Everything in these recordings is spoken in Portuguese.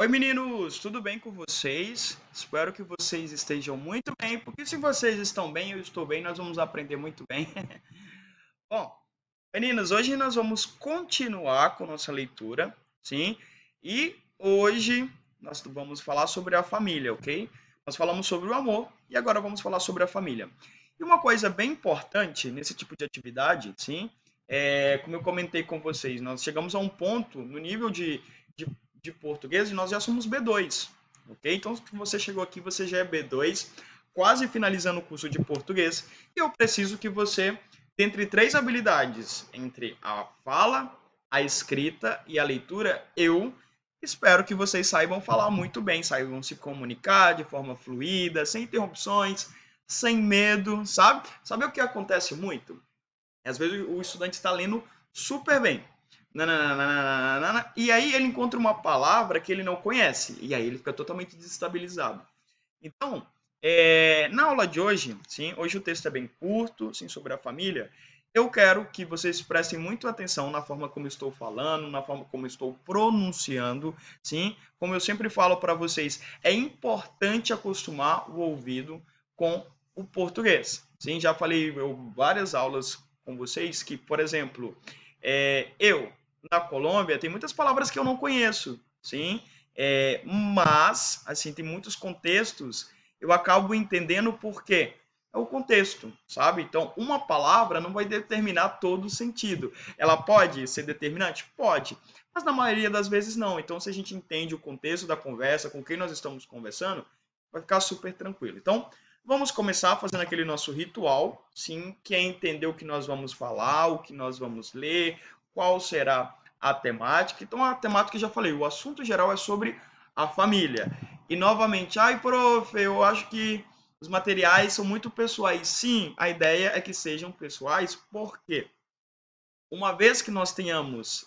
Oi meninos, tudo bem com vocês? Espero que vocês estejam muito bem, porque se vocês estão bem, eu estou bem, nós vamos aprender muito bem. Bom, meninos, hoje nós vamos continuar com nossa leitura, sim? E hoje nós vamos falar sobre a família, ok? Nós falamos sobre o amor e agora vamos falar sobre a família. E uma coisa bem importante nesse tipo de atividade, sim? Como eu comentei com vocês, nós chegamos a um ponto no nível de, de português e nós já somos B2, ok? Então, se você chegou aqui, você já é B2, quase finalizando o curso de português, e eu preciso que você, dentre três habilidades, entre a fala, a escrita e a leitura, eu espero que vocês saibam falar muito bem, saibam se comunicar de forma fluida, sem interrupções, sem medo, sabe? Sabe o que acontece muito? Às vezes o estudante está lendo super bem. Nananana, e aí ele encontra uma palavra que ele não conhece. E aí ele fica totalmente desestabilizado. Então, na aula de hoje, sim, hoje o texto é bem curto, sim, sobre a família. Eu quero que vocês prestem muito atenção na forma como estou falando, na forma como estou pronunciando, sim. Como eu sempre falo para vocês, é importante acostumar o ouvido com o português. Sim, já falei várias aulas com vocês que, por exemplo, eu na Colômbia tem muitas palavras que eu não conheço, sim. Mas, assim, tem muitos contextos, eu acabo entendendo por quê. É o contexto, sabe? Então, uma palavra não vai determinar todo o sentido. Ela pode ser determinante? Pode. Mas na maioria das vezes não. Então, se a gente entende o contexto da conversa, com quem nós estamos conversando, vai ficar super tranquilo. Então, vamos começar fazendo aquele nosso ritual, sim, que é entender o que nós vamos falar, o que nós vamos ler, qual será a temática. Então, a temática eu já falei, o assunto geral é sobre a família. E novamente, ai, prof, eu acho que os materiais são muito pessoais. Sim, a ideia é que sejam pessoais, porque uma vez que nós tenhamos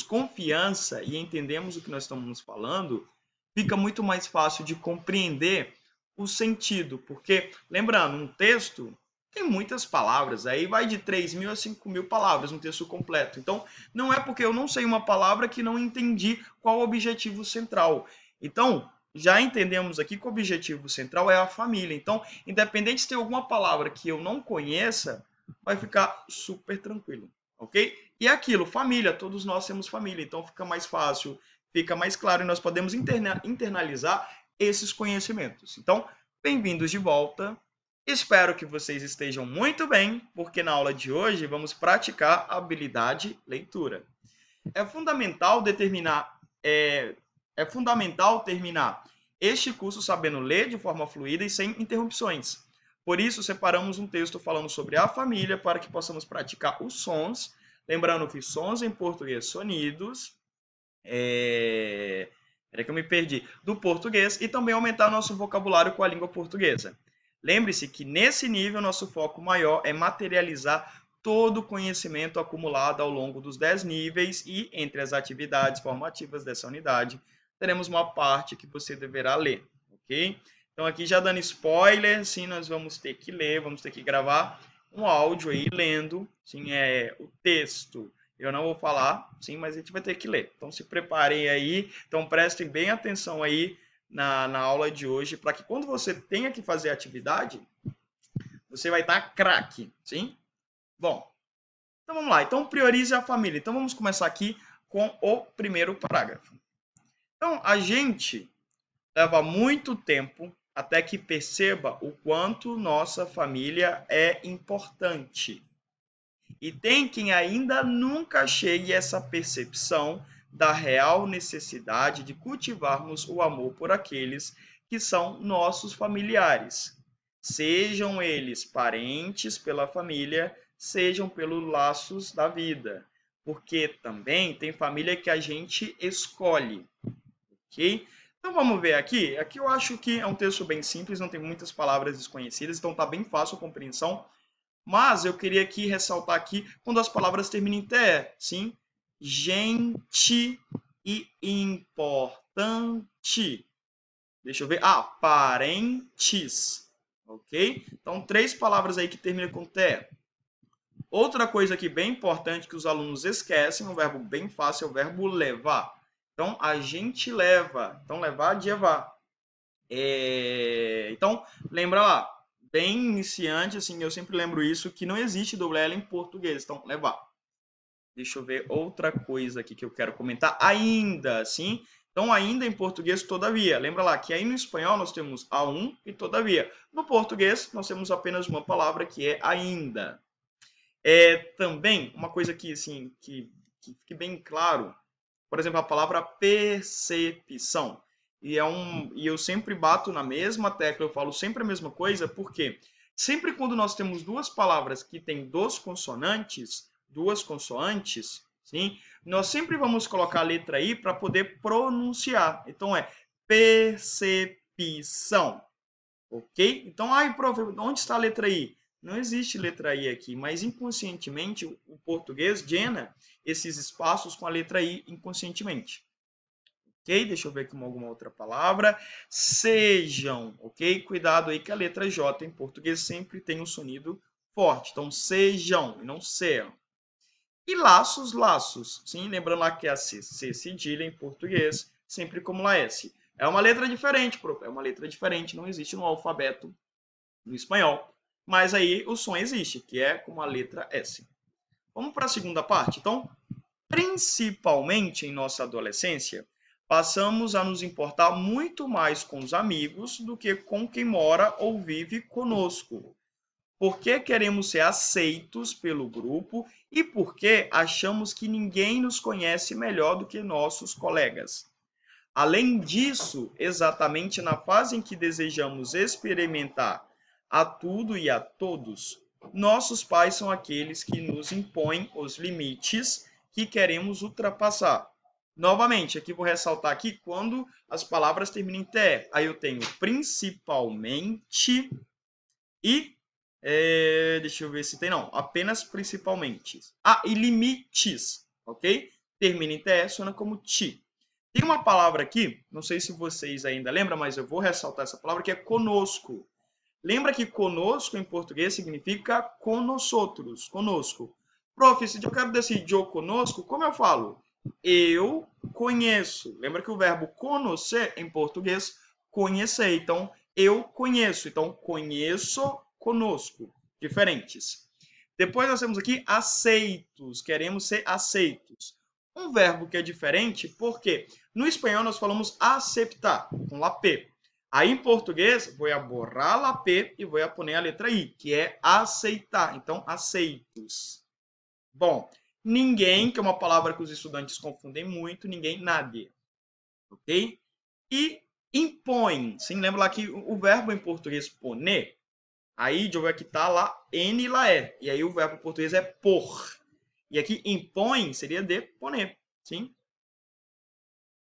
confiança e entendemos o que nós estamos falando, fica muito mais fácil de compreender o sentido. Porque, lembrando, um texto tem muitas palavras, aí vai de 3.000 a 5.000 palavras um texto completo. Então, não é porque eu não sei uma palavra que não entendi qual o objetivo central. Então, já entendemos aqui que o objetivo central é a família. Então, independente se tem alguma palavra que eu não conheça, vai ficar super tranquilo, ok? E é aquilo, família, todos nós temos família, então fica mais fácil, fica mais claro e nós podemos internalizar esses conhecimentos. Então, bem-vindos de volta. Espero que vocês estejam muito bem, porque na aula de hoje vamos praticar a habilidade leitura. É fundamental terminar este curso sabendo ler de forma fluida e sem interrupções. Por isso, separamos um texto falando sobre a família para que possamos praticar os sons, lembrando que sons em português sonidos, Peraí que eu me perdi, do português e também aumentar nosso vocabulário com a língua portuguesa. Lembre-se que nesse nível nosso foco maior é materializar todo o conhecimento acumulado ao longo dos 10 níveis e entre as atividades formativas dessa unidade, teremos uma parte que você deverá ler, ok? Então aqui já dando spoiler, sim, nós vamos ter que ler, vamos ter que gravar um áudio aí lendo, sim, o texto. Eu não vou falar, sim, mas a gente vai ter que ler. Então se preparem aí, então prestem bem atenção aí na aula de hoje, para que quando você tenha que fazer a atividade, você vai estar craque, sim? Bom, então vamos lá. Então priorize a família. Então vamos começar aqui com o primeiro parágrafo. Então a gente leva muito tempo até que perceba o quanto nossa família é importante. E tem quem ainda nunca chegue a essa percepção da real necessidade de cultivarmos o amor por aqueles que são nossos familiares, sejam eles parentes pela família, sejam pelos laços da vida, porque também tem família que a gente escolhe, ok? Então vamos ver aqui. Aqui eu acho que é um texto bem simples, não tem muitas palavras desconhecidas, então tá bem fácil a compreensão. Mas eu queria aqui ressaltar aqui quando as palavras terminam em TE, sim? Gente e importante. Deixa eu ver. Parentes. Ok? Então, três palavras aí que terminam com TE. Outra coisa aqui bem importante que os alunos esquecem, um verbo bem fácil, é o verbo levar. Então, a gente leva. Então, levar de levar. Então, lembra lá. Bem iniciante, assim, eu sempre lembro isso, que não existe doble L em português. Então, levar. Deixa eu ver outra coisa aqui que eu quero comentar. Ainda, sim. Então, ainda em português, todavia. Lembra lá que aí no espanhol nós temos a um e todavia. No português, nós temos apenas uma palavra que é ainda. Também, uma coisa que, assim, que fique bem claro, por exemplo, a palavra percepção. E eu sempre bato na mesma tecla, eu falo sempre a mesma coisa, porque sempre quando nós temos duas palavras que têm duas consoantes, sim, nós sempre vamos colocar a letra I para poder pronunciar. Então é percepção, ok? Então, prof, onde está a letra I? Não existe letra I aqui, mas inconscientemente o português llena esses espaços com a letra I inconscientemente. Ok? Deixa eu ver aqui alguma outra palavra. Sejam, ok? Cuidado aí que a letra J em português sempre tem um sonido forte. Então, sejam e não sejam. E laços, laços. Sim, lembrando lá que é a C cedilha em português, sempre como lá S. É uma letra diferente, prof. É uma letra diferente, não existe no alfabeto no espanhol. Mas aí o som existe, que é como a letra S. Vamos para a segunda parte. Então, principalmente em nossa adolescência, passamos a nos importar muito mais com os amigos do que com quem mora ou vive conosco. Porque queremos ser aceitos pelo grupo e porque achamos que ninguém nos conhece melhor do que nossos colegas. Além disso, exatamente na fase em que desejamos experimentar a tudo e a todos, nossos pais são aqueles que nos impõem os limites que queremos ultrapassar. Novamente, aqui vou ressaltar aqui quando as palavras terminam em TE. Aí eu tenho principalmente e deixa eu ver se tem não, apenas principalmente. E limites, ok? Termina em TE, suena como ti. Tem uma palavra aqui, não sei se vocês ainda lembram, mas eu vou ressaltar essa palavra, que é conosco. Lembra que conosco em português significa conosotros, conosco. Prof, se eu quero decidir eu conosco, como eu falo? Eu conheço. Lembra que o verbo conhecer em português, conhecer. Então, eu conheço. Então, conheço conosco. Diferentes. Depois nós temos aqui aceitos. Queremos ser aceitos. Um verbo que é diferente, porque no espanhol nós falamos aceptar, com la P. Aí em português, vou borrar la P e vou pôr a letra I, que é aceitar. Então, aceitos. Bom, ninguém, que é uma palavra que os estudantes confundem muito, ninguém, nadie. Ok? E impõe. Sim, lembra lá que o verbo em português poner, aí deixa eu ver aqui tá lá, N e lá é. E aí o verbo em português é por. E aqui impõe seria de poner. Sim?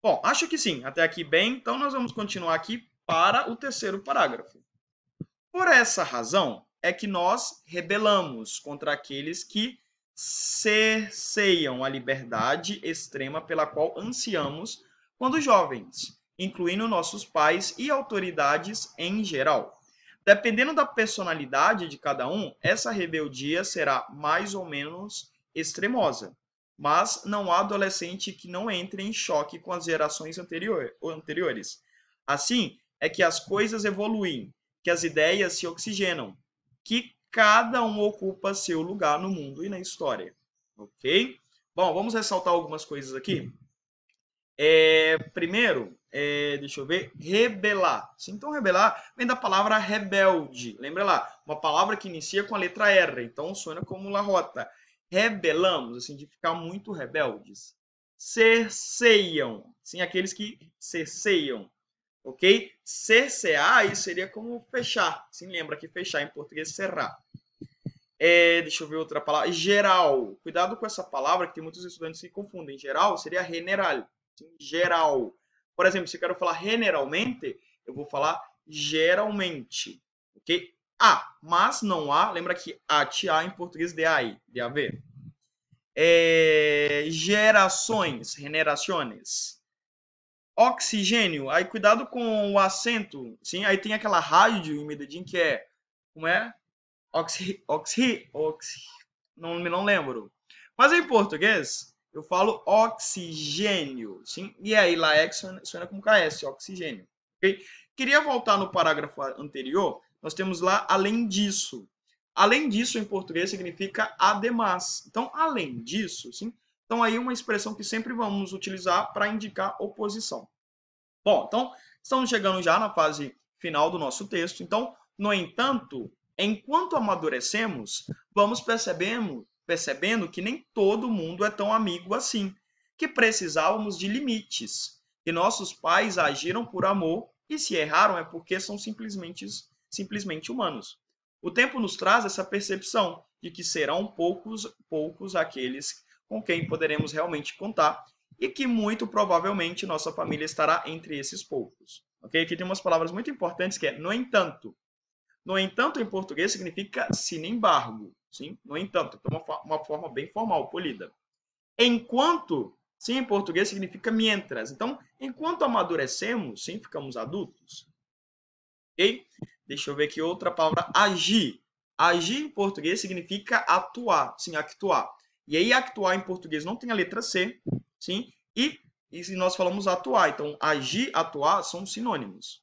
Bom, acho que sim. Até aqui bem. Então nós vamos continuar aqui para o terceiro parágrafo. Por essa razão é que nós rebelamos contra aqueles que cerceiam a liberdade extrema pela qual ansiamos quando jovens, incluindo nossos pais e autoridades em geral. Dependendo da personalidade de cada um, essa rebeldia será mais ou menos extremosa. Mas não há adolescente que não entre em choque com as gerações anteriores. Assim é que as coisas evoluem, que as ideias se oxigenam, que cada um ocupa seu lugar no mundo e na história. Ok? Bom, vamos ressaltar algumas coisas aqui. Primeiro, deixa eu ver, rebelar. Então, rebelar vem da palavra rebelde. Lembra lá, uma palavra que inicia com a letra R. Então, suena como la rota. Rebelamos, assim, de ficar muito rebeldes. Cerceiam, sim, aqueles que cerceiam. Ok? Cercear aí seria como fechar. Sim, lembra que fechar em português é cerrar. Deixa eu ver outra palavra. Geral. Cuidado com essa palavra, que tem muitos estudantes que confundem. Geral seria general. Sim, geral. Por exemplo, se eu quero falar generalmente, eu vou falar geralmente. Ok? Mas não há. Lembra que há em português de aí, de haver. Gerações, generações. Oxigênio, aí cuidado com o acento, sim, aí tem aquela rádio em Medellín que é, como é? Não lembro. Mas em português, Eu falo oxigênio, sim? E aí, lá suena como KS, oxigênio. Okay? Queria voltar no parágrafo anterior, nós temos lá além disso. Além disso, em português, significa ademais. Então, além disso, sim? Então, aí uma expressão que sempre vamos utilizar para indicar oposição. Bom, então, estamos chegando já na fase final do nosso texto. Então, no entanto, enquanto amadurecemos, vamos percebendo que nem todo mundo é tão amigo assim, que precisávamos de limites, que nossos pais agiram por amor e se erraram é porque são simplesmente humanos. O tempo nos traz essa percepção de que serão poucos aqueles com quem poderemos realmente contar e que muito provavelmente nossa família estará entre esses poucos. Ok? Aqui tem umas palavras muito importantes que é no entanto. No entanto, em português, significa sin embargo. Sim? No entanto, então uma forma bem formal, polida. Enquanto, sim, em português, significa mientras. Então, enquanto amadurecemos, sim, ficamos adultos. Ok? Deixa eu ver aqui outra palavra, agir. Agir em português significa atuar, sim, actuar. E aí, actuar em português não tem a letra C, sim? E nós falamos atuar. Então, agir, atuar são sinônimos.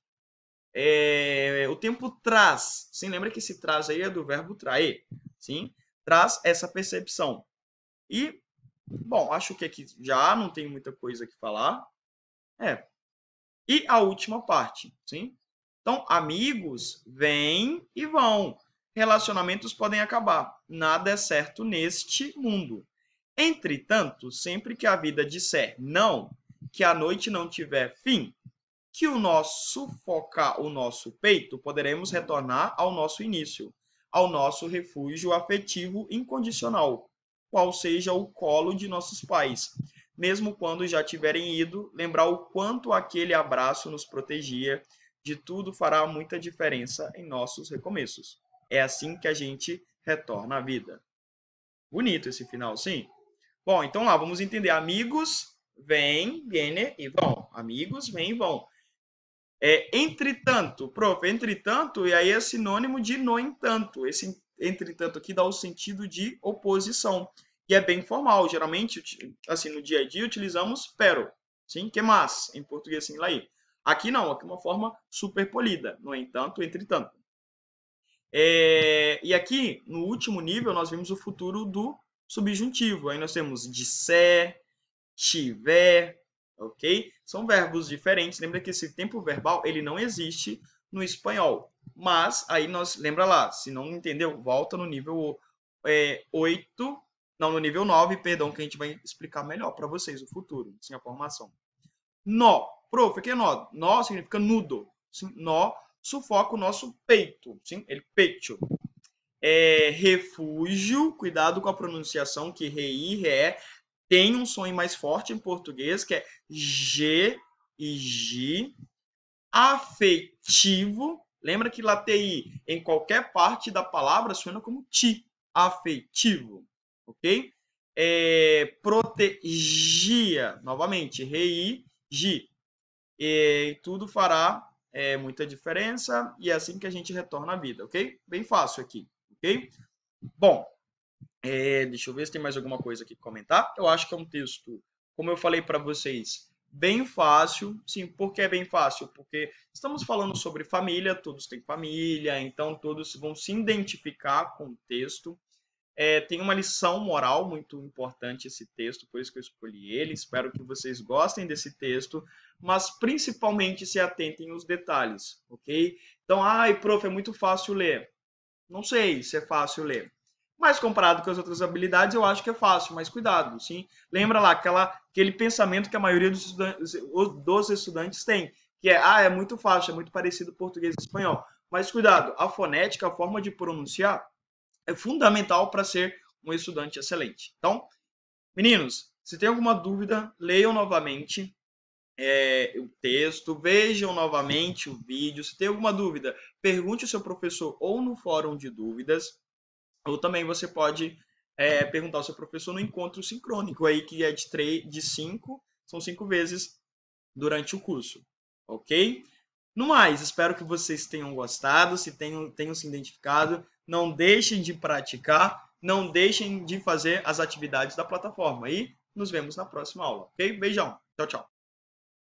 O tempo traz, sim? Lembra que esse traz aí é do verbo trair, sim? Traz essa percepção. E, bom, acho que aqui já não tem muita coisa que falar. E a última parte, sim? Então, amigos vêm e vão. Relacionamentos podem acabar. Nada é certo neste mundo. Entretanto, sempre que a vida disser não, que a noite não tiver fim, que o nosso sufocar o nosso peito, poderemos retornar ao nosso início, ao nosso refúgio afetivo incondicional, qual seja o colo de nossos pais. Mesmo quando já tiverem ido, lembrar o quanto aquele abraço nos protegia, de tudo fará muita diferença em nossos recomeços. É assim que a gente retorna à vida. Bonito esse final, sim? Bom, então lá, vamos entender. Amigos vêm, viene e vão. Amigos vêm e vão. Entretanto, prof, entretanto, e aí é sinônimo de no entanto. Esse entretanto aqui dá o sentido de oposição. E é bem formal. Geralmente, assim, no dia a dia, utilizamos pero. Sim? Que mais? Em português, assim, lá aí. Aqui não, aqui é uma forma super polida. No entanto, entretanto. E aqui, no último nível, nós vimos o futuro do subjuntivo. Aí nós temos disser, tiver, ok? São verbos diferentes. Lembra que esse tempo verbal ele não existe no espanhol. Mas aí nós, lembra lá, se não entendeu, volta no nível 8, não, no nível 9, perdão, que a gente vai explicar melhor para vocês o futuro, sim, a formação. Nó. Prof, o que é nó? Nó significa nudo. Sim, nó sufoca o nosso peito. Sim, ele peito. Refúgio, cuidado com a pronunciação, que rei, ré, tem um som mais forte em português, que é G e G. Afetivo, lembra que lateí em qualquer parte da palavra suena como ti. Afetivo, ok? Protegia, novamente, rei, gi. E tudo fará muita diferença e é assim que a gente retorna à vida, ok? Bem fácil aqui, ok? Bom, deixa eu ver se tem mais alguma coisa aqui para comentar. Eu acho que é um texto, como eu falei para vocês, bem fácil. Sim, por que é bem fácil? Porque estamos falando sobre família, todos têm família, então todos vão se identificar com o texto. Tem uma lição moral muito importante esse texto, por isso que eu escolhi ele. Espero que vocês gostem desse texto, mas principalmente se atentem aos detalhes, ok? Então, prof, é muito fácil ler. Não sei se é fácil ler. Mas comparado com as outras habilidades, eu acho que é fácil, mas cuidado, sim. Lembra lá aquele pensamento que a maioria dos estudantes tem, que é muito fácil, é muito parecido português e espanhol. Mas cuidado, a fonética, a forma de pronunciar, é fundamental para ser um estudante excelente. Então, meninos, se tem alguma dúvida, leiam novamente o texto, vejam novamente o vídeo. Se tem alguma dúvida, pergunte ao seu professor ou no fórum de dúvidas, ou também você pode perguntar ao seu professor no encontro sincrônico, aí que é de 5, são 5 vezes durante o curso, ok? No mais, espero que vocês tenham gostado, se tenham se identificado. Não deixem de praticar, não deixem de fazer as atividades da plataforma. E nos vemos na próxima aula, ok? Beijão. Tchau, tchau.